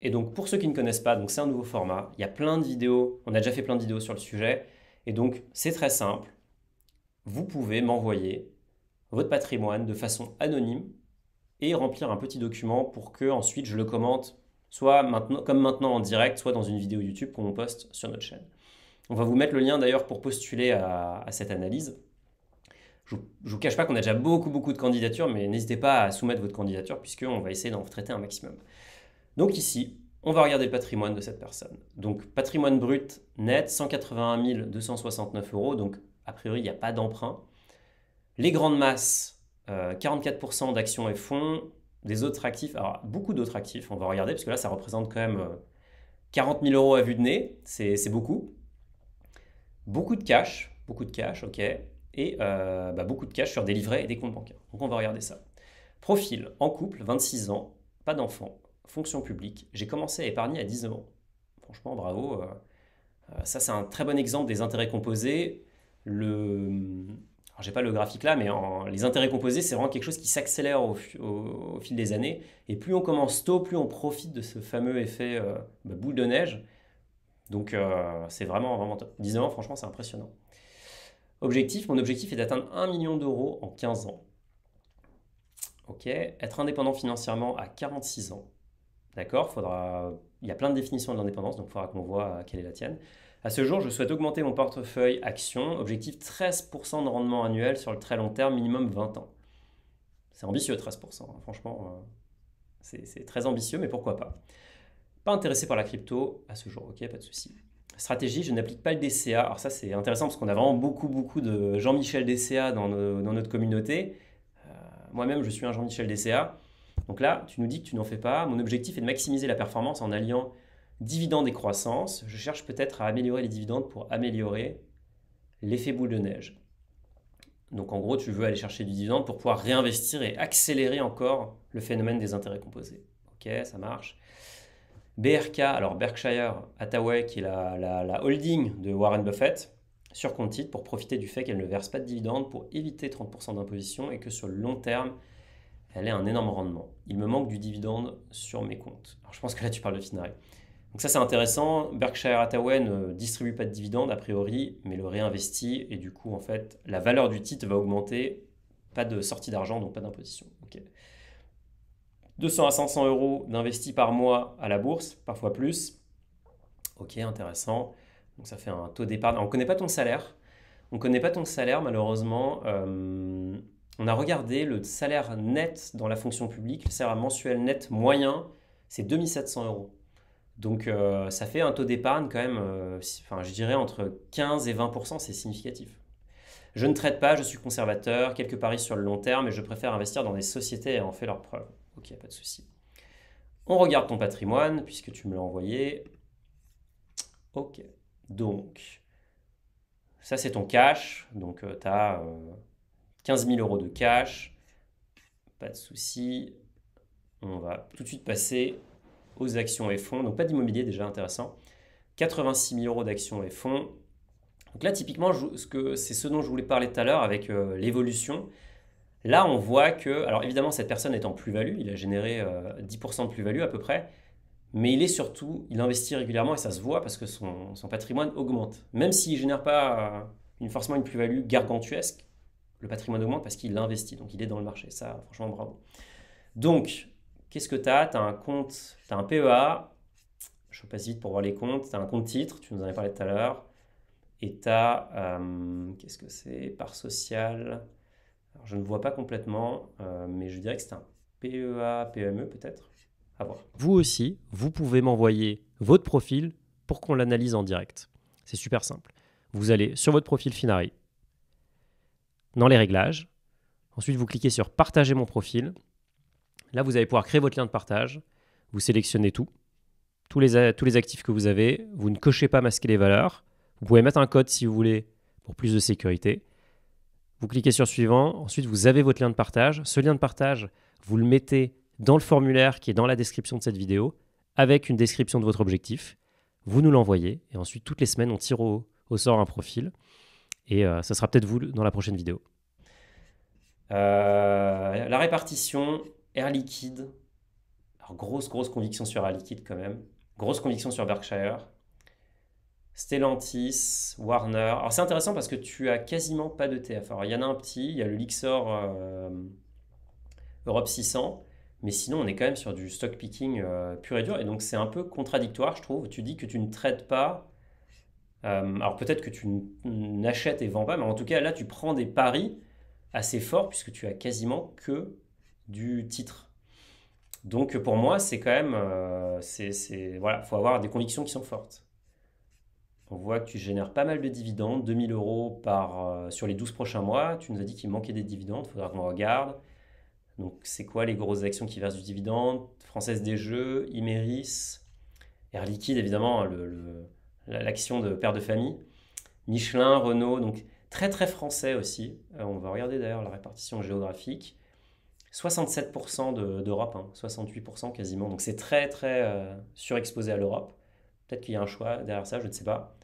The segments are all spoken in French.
Et donc, pour ceux qui ne connaissent pas, donc c'est un nouveau format. Il y a plein de vidéos. On a déjà fait plein de vidéos sur le sujet. Et donc, c'est très simple. Vous pouvez m'envoyer votre patrimoine de façon anonyme et remplir un petit document pour que ensuite je le commente, soit maintenant, comme maintenant en direct, soit dans une vidéo YouTube qu'on poste sur notre chaîne. On va vous mettre le lien d'ailleurs pour postuler à cette analyse. Je ne vous cache pas qu'on a déjà beaucoup de candidatures, mais n'hésitez pas à soumettre votre candidature puisqu'on va essayer d'en traiter un maximum. Donc ici, on va regarder le patrimoine de cette personne. Donc patrimoine brut net, 181 269 euros, donc a priori il n'y a pas d'emprunt. Les grandes masses, 44% d'actions et fonds, des autres actifs, alors beaucoup d'autres actifs, on va regarder parce que là ça représente quand même 40 000 euros à vue de nez, c'est beaucoup. Beaucoup de cash, ok, et beaucoup de cash sur des livrets et des comptes bancaires. Donc on va regarder ça. Profil, en couple, 26 ans, pas d'enfant, fonction publique. J'ai commencé à épargner à 19 ans. Franchement, bravo. Ça, c'est un très bon exemple des intérêts composés. Alors, j'ai pas le graphique là, mais les intérêts composés, c'est vraiment quelque chose qui s'accélère au fil des années. Et plus on commence tôt, plus on profite de ce fameux effet boule de neige. Donc, c'est vraiment top. 19 ans, franchement, c'est impressionnant. Mon objectif est d'atteindre 1 million d'euros en 15 ans. Ok, être indépendant financièrement à 46 ans. D'accord, il y a plein de définitions de l'indépendance, donc il faudra qu'on voit quelle est la tienne. À ce jour, je souhaite augmenter mon portefeuille action. Objectif 13% de rendement annuel sur le très long terme, minimum 20 ans. C'est ambitieux, 13%, hein. Franchement, c'est très ambitieux, mais pourquoi pas. Pas intéressé par la crypto à ce jour, ok, pas de souci. Stratégie, je n'applique pas le DCA. Alors ça, c'est intéressant parce qu'on a vraiment beaucoup de Jean-Michel DCA dans notre communauté. Moi-même, je suis un Jean-Michel DCA. Donc là, tu nous dis que tu n'en fais pas. Mon objectif est de maximiser la performance en alliant dividendes et croissance. Je cherche peut-être à améliorer les dividendes pour améliorer l'effet boule de neige. Donc en gros, tu veux aller chercher du dividende pour pouvoir réinvestir et accélérer encore le phénomène des intérêts composés. Ok, ça marche. BRK, alors Berkshire Hathaway, qui est la holding de Warren Buffett, sur compte titre pour profiter du fait qu'elle ne verse pas de dividendes pour éviter 30% d'imposition et que sur le long terme, elle ait un énorme rendement. Il me manque du dividende sur mes comptes. Alors je pense que là tu parles de Finari. Donc ça c'est intéressant. Berkshire Hathaway ne distribue pas de dividendes a priori, mais le réinvestit et du coup en fait la valeur du titre va augmenter. Pas de sortie d'argent, donc pas d'imposition. Ok. 200 à 500 euros d'investis par mois à la bourse, parfois plus. Ok, intéressant. Donc ça fait un taux d'épargne. On ne connaît pas ton salaire. On ne connaît pas ton salaire malheureusement. On a regardé le salaire net dans la fonction publique. Le salaire mensuel net moyen, c'est 2700 euros. Donc ça fait un taux d'épargne quand même, enfin, je dirais entre 15 et 20%, c'est significatif. Je ne traite pas, je suis conservateur, quelques paris sur le long terme et je préfère investir dans des sociétés ayant fait leurs preuves. Ok, pas de souci. On regarde ton patrimoine puisque tu me l'as envoyé. Ok, donc ça c'est ton cash, donc tu as 15 000 euros de cash, pas de souci. On va tout de suite passer aux actions et fonds, donc pas d'immobilier déjà intéressant. 86 000 euros d'actions et fonds. Donc là typiquement c'est ce dont je voulais parler tout à l'heure avec l'évolution. Là on voit que, alors évidemment cette personne est en plus-value, il a généré 10% de plus-value à peu près, mais il investit régulièrement et ça se voit parce que son patrimoine augmente. Même s'il ne génère pas forcément une plus-value gargantuesque, le patrimoine augmente parce qu'il investit, donc il est dans le marché. Ça, franchement, bravo. Donc, qu'est-ce que tu as? Tu as un compte, tu as un PEA, je passe vite pour voir les comptes, tu as un compte titre, tu nous en as parlé tout à l'heure, et tu as, qu'est-ce que c'est? Part sociale. Alors, je ne vois pas complètement, mais je dirais que c'est un PEA, PME peut-être. À voir. Vous aussi, vous pouvez m'envoyer votre profil pour qu'on l'analyse en direct. C'est super simple. Vous allez sur votre profil Finari, dans les réglages. Ensuite, vous cliquez sur Partager mon profil. Là, vous allez pouvoir créer votre lien de partage. Vous sélectionnez tout, tous les actifs que vous avez. Vous ne cochez pas masquer les valeurs. Vous pouvez mettre un code si vous voulez pour plus de sécurité. Vous cliquez sur Suivant. Ensuite, vous avez votre lien de partage. Ce lien de partage, vous le mettez dans le formulaire qui est dans la description de cette vidéo, avec une description de votre objectif. Vous nous l'envoyez et ensuite, toutes les semaines, on tire au sort un profil. Et ça sera peut-être vous dans la prochaine vidéo. La répartition, Air Liquide. Alors, grosse conviction sur Air Liquide quand même. Grosse conviction sur Berkshire. Stellantis, Warner. Alors c'est intéressant parce que tu as quasiment pas d'ETF. Alors il y en a un petit, il y a le Lixor Europe 600, mais sinon on est quand même sur du stock picking pur et dur. Et donc c'est un peu contradictoire, je trouve. Tu dis que tu ne traites pas. Alors peut-être que tu n'achètes et vends pas, mais en tout cas là tu prends des paris assez forts puisque tu as quasiment que du titre. Donc pour moi c'est quand même, voilà, faut avoir des convictions qui sont fortes. On voit que tu génères pas mal de dividendes, 2000 euros sur les 12 prochains mois. Tu nous as dit qu'il manquait des dividendes, il faudra qu'on regarde. Donc, c'est quoi les grosses actions qui versent du dividende? Française des Jeux, Imeris, Air Liquide, évidemment, l'action de père de famille. Michelin, Renault, donc très français aussi. On va regarder d'ailleurs la répartition géographique. 67% d'Europe, 68% quasiment. Donc, c'est très surexposé à l'Europe. Peut-être qu'il y a un choix derrière ça, je ne sais pas.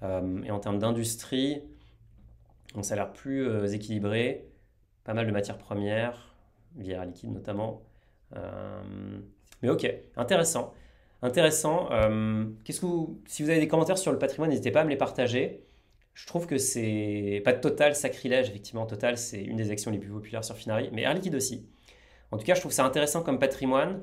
Et en termes d'industrie, donc ça a l'air plus équilibré. Pas mal de matières premières, via Air Liquide notamment. Mais ok, intéressant. Intéressant. Si vous avez des commentaires sur le patrimoine, n'hésitez pas à me les partager. Je trouve que c'est pas de Total, sacrilège, effectivement. Total, c'est une des actions les plus populaires sur Finari, mais Air Liquide aussi. En tout cas, je trouve ça intéressant comme patrimoine.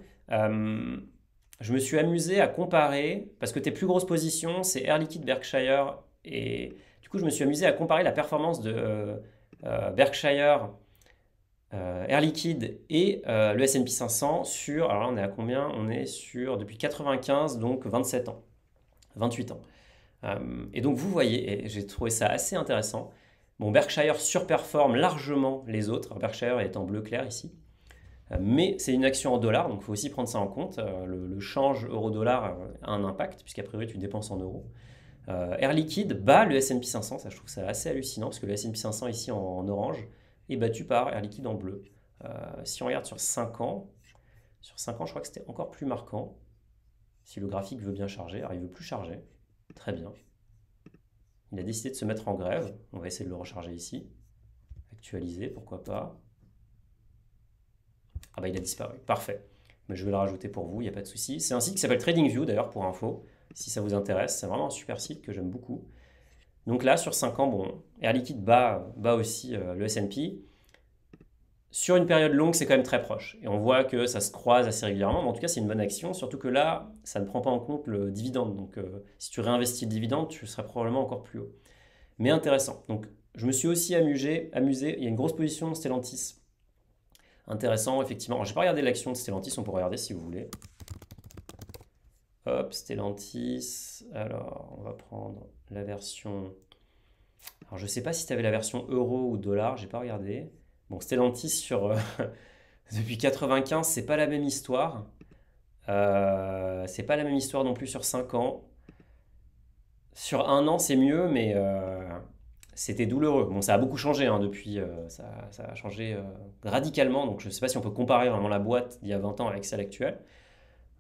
Je me suis amusé à comparer, parce que tes plus grosses positions, c'est Air Liquide, Berkshire, et du coup, je me suis amusé à comparer la performance de Berkshire, Air Liquide et le S&P 500 sur, alors là, on est à combien? On est sur, depuis 95, donc 27 ans, 28 ans. Et donc, vous voyez, et j'ai trouvé ça assez intéressant, bon, Berkshire surperforme largement les autres. Alors, Berkshire est en bleu clair ici. Mais c'est une action en dollars, donc il faut aussi prendre ça en compte. Le change euro-dollar a un impact, puisqu'a priori tu dépenses en euros. Air Liquide bat le S&P 500, ça je trouve ça assez hallucinant, parce que le S&P 500 ici en orange est battu par Air Liquide en bleu. Si on regarde sur 5 ans, je crois que c'était encore plus marquant. Si le graphique veut bien charger, alors il veut plus charger, très bien. Il a décidé de se mettre en grève, on va essayer de le recharger ici. Actualiser, pourquoi pas. Ah bah il a disparu, parfait. Mais je vais le rajouter pour vous, il n'y a pas de souci. C'est un site qui s'appelle TradingView d'ailleurs pour info, si ça vous intéresse. C'est vraiment un super site que j'aime beaucoup. Donc là, sur 5 ans, bon, Air Liquide bat aussi le S&P. Sur une période longue, c'est quand même très proche. Et on voit que ça se croise assez régulièrement. Mais en tout cas, c'est une bonne action, surtout que là, ça ne prend pas en compte le dividende. Donc si tu réinvestis le dividende, tu seras probablement encore plus haut. Mais intéressant. Donc je me suis aussi amusé. Il y a une grosse position de Stellantis. Intéressant, effectivement. Je n'ai pas regardé l'action de Stellantis, on peut regarder si vous voulez. Hop, Stellantis. Alors, on va prendre la version... Alors, je ne sais pas si tu avais la version euro ou dollar, j'ai pas regardé. Bon, Stellantis sur... depuis 95, c'est pas la même histoire. C'est pas la même histoire non plus sur 5 ans. Sur 1 an, c'est mieux, mais c'était douloureux. Bon, ça a beaucoup changé depuis, ça a changé radicalement, donc je ne sais pas si on peut comparer vraiment la boîte d'il y a 20 ans avec celle actuelle,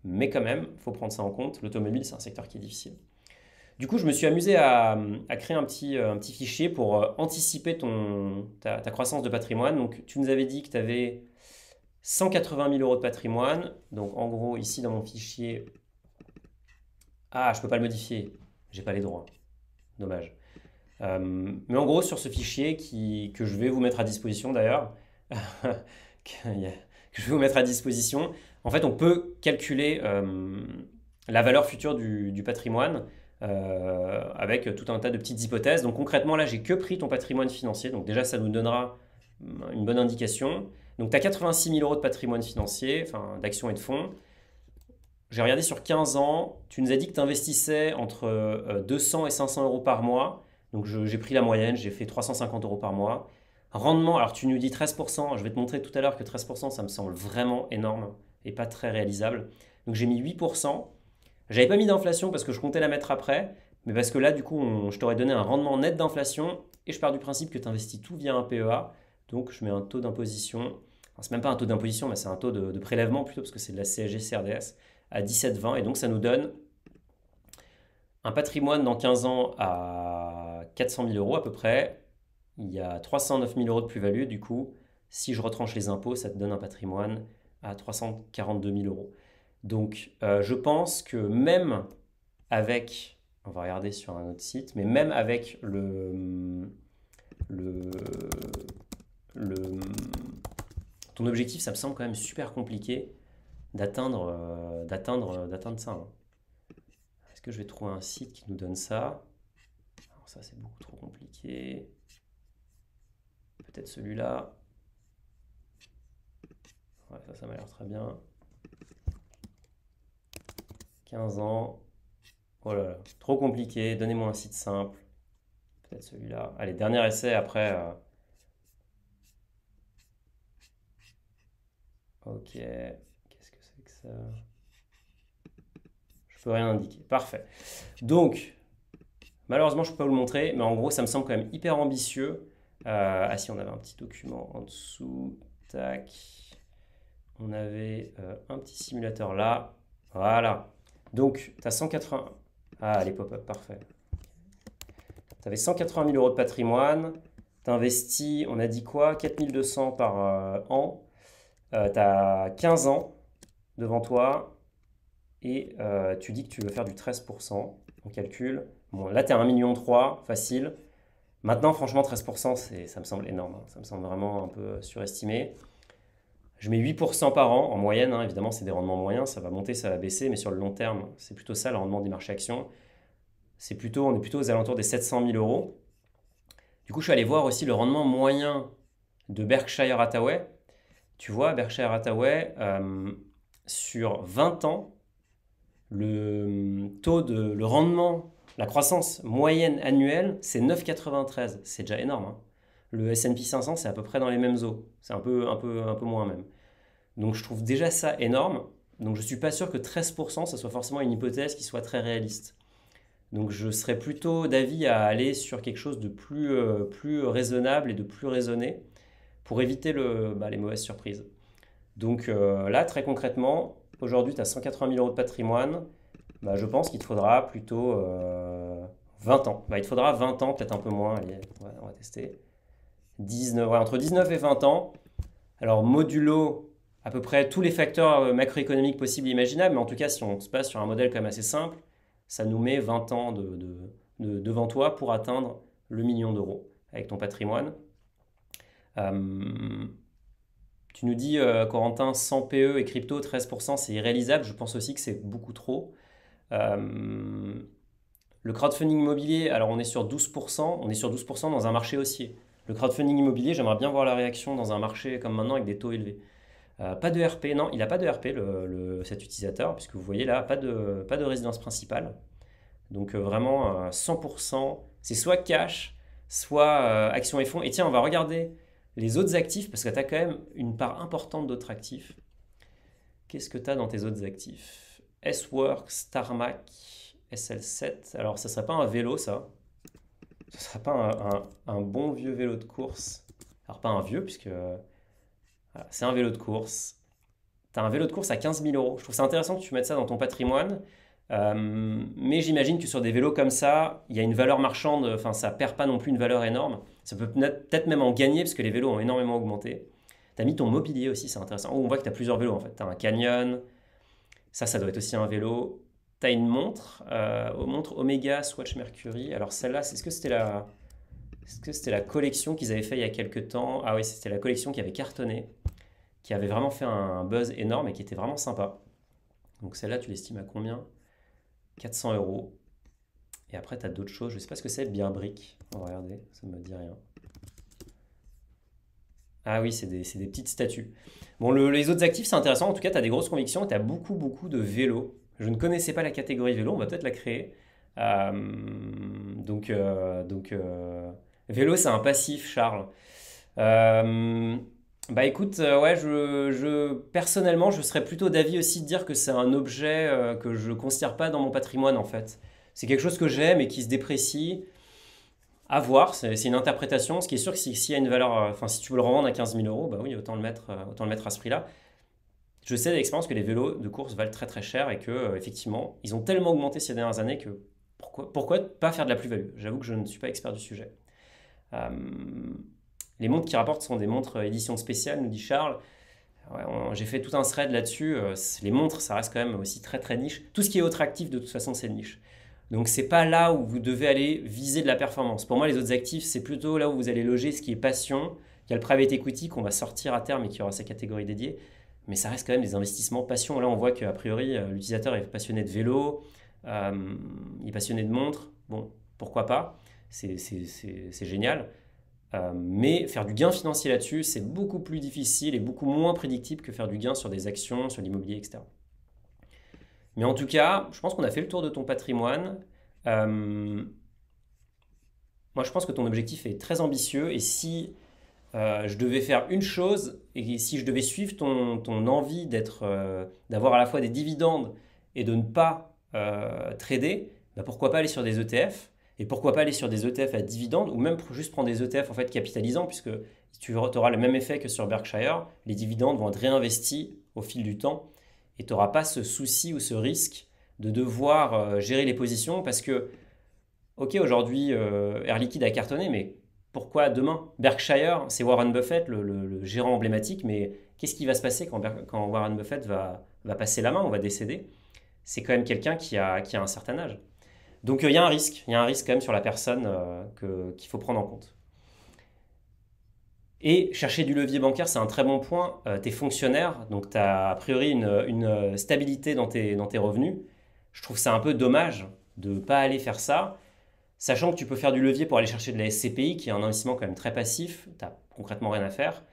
mais quand même, il faut prendre ça en compte. L'automobile, c'est un secteur qui est difficile. Du coup, je me suis amusé à créer un petit fichier pour anticiper ta croissance de patrimoine. Donc, tu nous avais dit que tu avais 180 000 euros de patrimoine. Donc, en gros, ici dans mon fichier... Ah, je ne peux pas le modifier. J'ai pas les droits. Dommage. Mais en gros, sur ce fichier que je vais vous mettre à disposition d'ailleurs, que je vais vous mettre à disposition, en fait, on peut calculer la valeur future du patrimoine avec tout un tas de petites hypothèses. Donc concrètement, là, j'ai que pris ton patrimoine financier. Donc déjà, ça nous donnera une bonne indication. Donc tu as 86 000 euros de patrimoine financier, enfin d'actions et de fonds. J'ai regardé sur 15 ans, tu nous as dit que tu investissais entre 200 et 500 euros par mois. Donc j'ai pris la moyenne, j'ai fait 350 euros par mois. Rendement, alors tu nous dis 13%, je vais te montrer tout à l'heure que 13% ça me semble vraiment énorme et pas très réalisable. Donc j'ai mis 8%. J'avais pas mis d'inflation parce que je comptais la mettre après, mais parce que là du coup je t'aurais donné un rendement net d'inflation et je pars du principe que tu investis tout via un PEA. Donc je mets un taux d'imposition, enfin, c'est même pas un taux d'imposition mais c'est un taux de prélèvement plutôt parce que c'est de la CSG CRDS à 17,20 et donc ça nous donne un patrimoine dans 15 ans à 400 000 euros à peu près. Il y a 309 000 euros de plus-value. Du coup, si je retranche les impôts, ça te donne un patrimoine à 342 000 euros. Donc, je pense que même avec, on va regarder sur un autre site, mais même avec le, le, ton objectif, ça me semble quand même super compliqué d'atteindre ça, hein. Est-ce que je vais trouver un site qui nous donne ça? Alors ça, c'est beaucoup trop compliqué. Peut-être celui-là. Ouais, ça m'a l'air très bien. 15 ans. Oh là là, trop compliqué. Donnez-moi un site simple. Peut-être celui-là. Allez, dernier essai après. Ok. Qu'est-ce que c'est que ça? Je peux rien indiquer. Parfait. Donc, malheureusement, je ne peux pas vous le montrer, mais en gros, ça me semble quand même hyper ambitieux. Ah si, on avait un petit document en dessous. Tac. On avait un petit simulateur là. Voilà. Donc, tu as 180. Ah, les pop-up, parfait. Tu avais 180 000 euros de patrimoine. Tu investis, on a dit quoi? 4 200 par an. Tu as 15 ans devant toi. Et tu dis que tu veux faire du 13%. On calcule. Bon, là, tu es à 1,3 million, facile. Maintenant, franchement, 13%, ça me semble énorme, hein. Ça me semble vraiment un peu surestimé. Je mets 8% par an en moyenne, hein. Évidemment, c'est des rendements moyens, ça va monter, ça va baisser, mais sur le long terme, c'est plutôt ça le rendement des marchés actions. On est plutôt aux alentours des 700 000 euros. Du coup, je suis allé voir aussi le rendement moyen de Berkshire Hathaway. Tu vois, Berkshire Hathaway, sur 20 ans, le rendement, la croissance moyenne annuelle, c'est 9,93. C'est déjà énorme, hein. Le S&P 500, c'est à peu près dans les mêmes eaux. C'est un peu moins même. Donc je trouve déjà ça énorme. Donc je ne suis pas sûr que 13%, ça soit forcément une hypothèse qui soit très réaliste. Donc je serais plutôt d'avis à aller sur quelque chose de plus raisonnable et de plus raisonné pour éviter les mauvaises surprises. Donc là, très concrètement, aujourd'hui, tu as 180 000 euros de patrimoine. Je pense qu'il te faudra plutôt 20 ans. Il te faudra 20 ans, peut-être un peu moins. Allez, on va tester. 19, ouais, entre 19 et 20 ans. Alors, modulo à peu près tous les facteurs macroéconomiques possibles et imaginables, mais en tout cas, si on se passe sur un modèle quand même assez simple, ça nous met 20 ans devant toi pour atteindre le million d'euros avec ton patrimoine. Tu nous dis, Corentin, 100 PE et crypto, 13%, c'est irréalisable. Je pense aussi que c'est beaucoup trop. Le crowdfunding immobilier, alors on est sur 12%, on est sur 12% dans un marché haussier. Le crowdfunding immobilier, j'aimerais bien voir la réaction dans un marché comme maintenant avec des taux élevés. Pas de RP, non, il n'a pas de RP cet utilisateur, puisque vous voyez là, pas de résidence principale. Donc vraiment 100%, c'est soit cash, soit actions et fonds. Et tiens, on va regarder les autres actifs, parce que tu as quand même une part importante d'autres actifs. Qu'est-ce que tu as dans tes autres actifs? S-Works, Tarmac, SL7. Alors, ça serait pas un vélo, ça? Ce serait pas un bon vieux vélo de course? Alors, pas un vieux, puisque voilà, c'est un vélo de course. Tu as un vélo de course à 15 000 euros. Je trouve ça intéressant que tu mettes ça dans ton patrimoine. Mais j'imagine que sur des vélos comme ça, il y a une valeur marchande, enfin ça perd pas non plus une valeur énorme. Ça peut peut-être même en gagner parce que les vélos ont énormément augmenté. Tu as mis ton mobilier aussi, c'est intéressant. Oh, on voit que tu as plusieurs vélos en fait. Tu as un Canyon, ça doit être aussi un vélo. Tu as une montre Omega Swatch Mercury. Alors celle-là, est-ce que c'était la collection qu'ils avaient fait il y a quelques temps? Ah oui, c'était la collection qui avait cartonné, qui avait vraiment fait un buzz énorme et qui était vraiment sympa. Donc celle-là, tu l'estimes à combien? 400 euros. Et après, tu as d'autres choses. Je ne sais pas ce que c'est, Bearbrick. On va regarder, ça ne me dit rien. Ah oui, c'est des petites statues. Bon, les autres actifs, c'est intéressant. En tout cas, tu as des grosses convictions et tu as beaucoup, beaucoup de vélos. Je ne connaissais pas la catégorie vélo, on va peut-être la créer. Vélo, c'est un passif, Charles. Écoute, ouais, personnellement, je serais plutôt d'avis aussi de dire que c'est un objet que je ne considère pas dans mon patrimoine en fait. C'est quelque chose que j'aime et qui se déprécie. À voir, c'est une interprétation. Ce qui est sûr que s'il y a une valeur, enfin si tu veux le revendre à 15 000 euros, bah oui, autant le mettre à ce prix-là. Je sais d'expérience que les vélos de course valent très très cher et que effectivement, ils ont tellement augmenté ces dernières années que pourquoi pas faire de la plus-value? J'avoue que je ne suis pas expert du sujet. Les montres qui rapportent sont des montres édition spéciale, nous dit Charles. Ouais, j'ai fait tout un thread là-dessus. Les montres, ça reste quand même aussi très très niche. Tout ce qui est autre actif, de toute façon, c'est niche. Donc c'est pas là où vous devez aller viser de la performance. Pour moi, les autres actifs, c'est plutôt là où vous allez loger ce qui est passion. Il y a le private equity qu'on va sortir à terme et qui aura sa catégorie dédiée. Mais ça reste quand même des investissements passion. Là, on voit qu'a priori, l'utilisateur est passionné de vélo, il est passionné de montres. Bon, pourquoi pas? C'est génial. Mais faire du gain financier là-dessus, c'est beaucoup plus difficile et beaucoup moins prédictible que faire du gain sur des actions, sur l'immobilier, etc. Mais en tout cas, je pense qu'on a fait le tour de ton patrimoine. Moi, je pense que ton objectif est très ambitieux et si je devais faire une chose et si je devais suivre ton envie d'avoir à la fois des dividendes et de ne pas trader, bah pourquoi pas aller sur des ETF et pourquoi pas aller sur des ETF à dividendes ou même juste prendre des ETF en fait capitalisants puisque tu auras le même effet que sur Berkshire, les dividendes vont être réinvestis au fil du temps et tu n'auras pas ce souci ou ce risque de devoir gérer les positions parce que, ok, aujourd'hui, Air Liquide a cartonné, mais pourquoi demain? Berkshire, c'est Warren Buffett, le gérant emblématique, mais qu'est-ce qui va se passer quand Warren Buffett va passer la main ou va décéder? C'est quand même quelqu'un qui a un certain âge. Donc il y a un risque, quand même sur la personne qu'il faut prendre en compte. Et chercher du levier bancaire, c'est un très bon point. Tu es fonctionnaire, donc tu as a priori une stabilité dans tes revenus. Je trouve ça un peu dommage de ne pas aller faire ça, sachant que tu peux faire du levier pour aller chercher de la SCPI, qui est un investissement quand même très passif. Tu n'as concrètement rien à faire.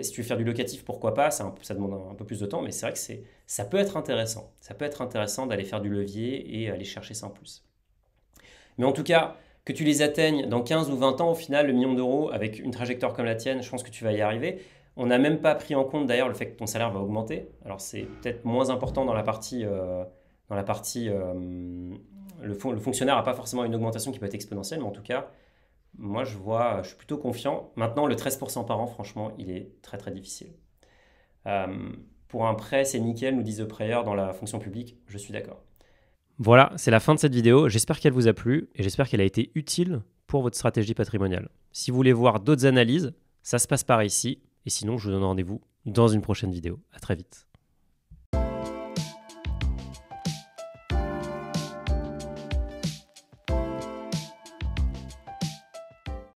Si tu veux faire du locatif, pourquoi pas, ça demande un peu plus de temps, mais c'est vrai que ça peut être intéressant. Ça peut être intéressant d'aller faire du levier et aller chercher ça en plus. Mais en tout cas, que tu les atteignes dans 15 ou 20 ans, au final, le million d'euros, avec une trajectoire comme la tienne, je pense que tu vas y arriver. On n'a même pas pris en compte d'ailleurs le fait que ton salaire va augmenter. Alors c'est peut-être moins important dans la partie... le fonctionnaire n'a pas forcément une augmentation qui peut être exponentielle, mais en tout cas, moi je suis plutôt confiant. Maintenant, le 13% par an, franchement, il est très très difficile. Pour un prêt, c'est nickel, nous disent The Prayer dans la fonction publique, je suis d'accord. Voilà, c'est la fin de cette vidéo. J'espère qu'elle vous a plu et j'espère qu'elle a été utile pour votre stratégie patrimoniale. Si vous voulez voir d'autres analyses, ça se passe par ici. Et sinon, je vous donne rendez-vous dans une prochaine vidéo. À très vite.